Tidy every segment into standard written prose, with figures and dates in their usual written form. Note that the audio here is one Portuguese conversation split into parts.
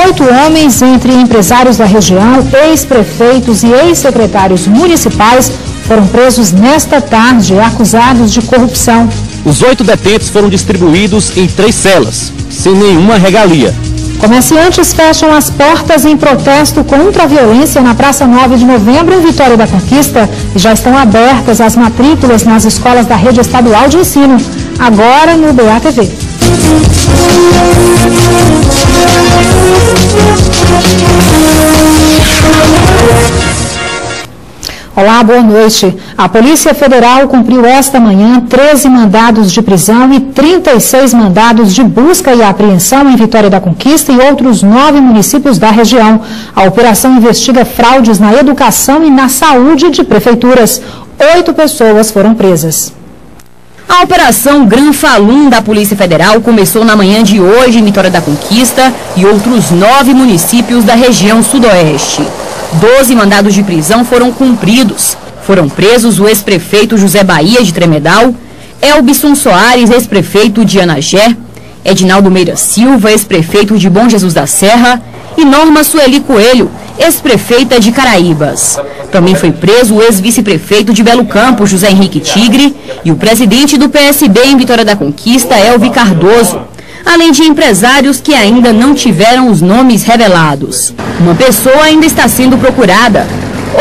8 homens, entre empresários da região, ex-prefeitos e ex-secretários municipais, foram presos nesta tarde, acusados de corrupção. Os 8 detentos foram distribuídos em 3 celas, sem nenhuma regalia. Comerciantes fecham as portas em protesto contra a violência na Praça 9 de Novembro, em Vitória da Conquista, e já estão abertas as matrículas nas escolas da rede estadual de ensino, agora no BATV. Olá, boa noite. A Polícia Federal cumpriu esta manhã 13 mandados de prisão e 36 mandados de busca e apreensão em Vitória da Conquista e outros 9 municípios da região. A operação investiga fraudes na educação e na saúde de prefeituras. 8 pessoas foram presas. A Operação Gran Falun da Polícia Federal começou na manhã de hoje em Vitória da Conquista e outros 9 municípios da região sudoeste. 12 mandados de prisão foram cumpridos. Foram presos o ex-prefeito José Bahia de Tremedal, Elbson Soares, ex-prefeito de Anagé, Edinaldo Meira Silva, ex-prefeito de Bom Jesus da Serra, e Norma Sueli Coelho, ex-prefeita de Caraíbas. Também foi preso o ex-vice-prefeito de Belo Campo, José Henrique Tigre, e o presidente do PSB em Vitória da Conquista, Elvi Cardoso, além de empresários que ainda não tiveram os nomes revelados. Uma pessoa ainda está sendo procurada.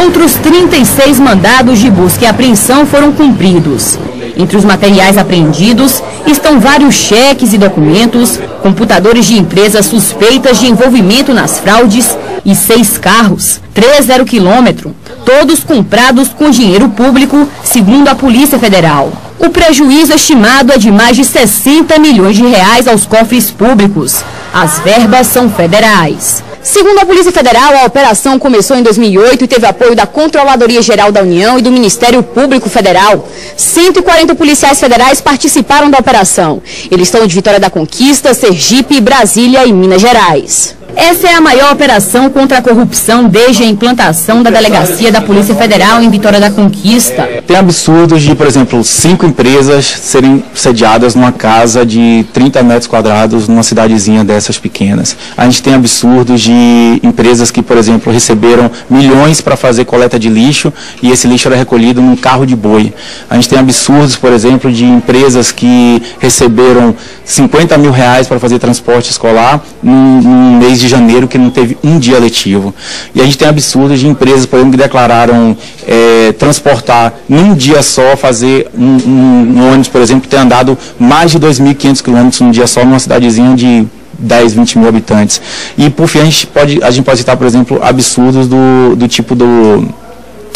Outros 36 mandados de busca e apreensão foram cumpridos. Entre os materiais apreendidos estão vários cheques e documentos, computadores de empresas suspeitas de envolvimento nas fraudes e 6 carros, 3 0 km, todos comprados com dinheiro público, segundo a Polícia Federal. O prejuízo estimado é de mais de 60 milhões de reais aos cofres públicos. As verbas são federais. Segundo a Polícia Federal, a operação começou em 2008 e teve apoio da Controladoria Geral da União e do Ministério Público Federal. 140 policiais federais participaram da operação. Eles estão de Vitória da Conquista, Sergipe, Brasília e Minas Gerais. Essa é a maior operação contra a corrupção desde a implantação da delegacia da Polícia Federal em Vitória da Conquista. Tem absurdos de, por exemplo, 5 empresas serem sediadas numa casa de 30 metros quadrados numa cidadezinha dessas pequenas. A gente tem absurdos de empresas que, por exemplo, receberam milhões para fazer coleta de lixo e esse lixo era recolhido num carro de boi. A gente tem absurdos, por exemplo, de empresas que receberam 50 mil reais para fazer transporte escolar num mês de janeiro que não teve um dia letivo. E a gente tem absurdos de empresas, por exemplo, que declararam transportar num dia só, fazer um ônibus, por exemplo, ter andado mais de 2.500 quilômetros num dia só numa cidadezinha de 10, 20 mil habitantes. E por fim a gente pode citar, por exemplo, absurdos do tipo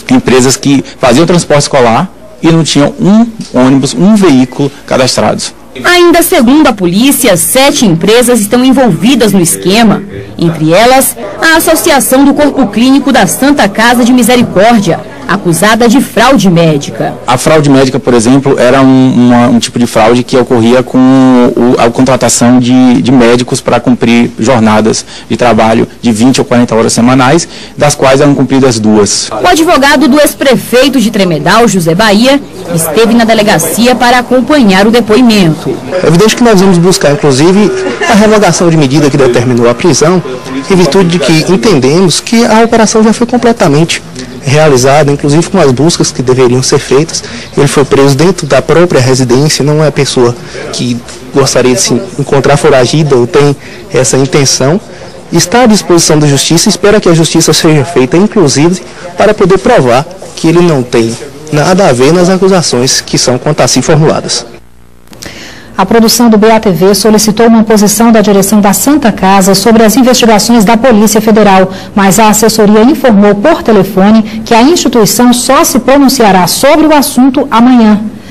empresas que faziam transporte escolar e não tinham um ônibus, um veículo cadastrados. Ainda segundo a polícia, 7 empresas estão envolvidas no esquema. Entre elas, a Associação do Corpo Clínico da Santa Casa de Misericórdia, acusada de fraude médica. A fraude médica, por exemplo, era um tipo de fraude que ocorria com a contratação de médicos para cumprir jornadas de trabalho de 20 ou 40 horas semanais, das quais eram cumpridas 2. O advogado do ex-prefeito de Tremedal, José Bahia, esteve na delegacia para acompanhar o depoimento. É evidente que nós vamos buscar, inclusive, a revogação de medida que determinou a prisão, em virtude de que entendemos que a operação já foi completamente realizada, inclusive com as buscas que deveriam ser feitas. Ele foi preso dentro da própria residência, não é a pessoa que gostaria de se encontrar foragida ou tem essa intenção. Está à disposição da justiça, espera que a justiça seja feita, inclusive, para poder provar que ele não tem nada a ver nas acusações que são contra si formuladas. A produção do BATV solicitou uma posição da direção da Santa Casa sobre as investigações da Polícia Federal, mas a assessoria informou por telefone que a instituição só se pronunciará sobre o assunto amanhã.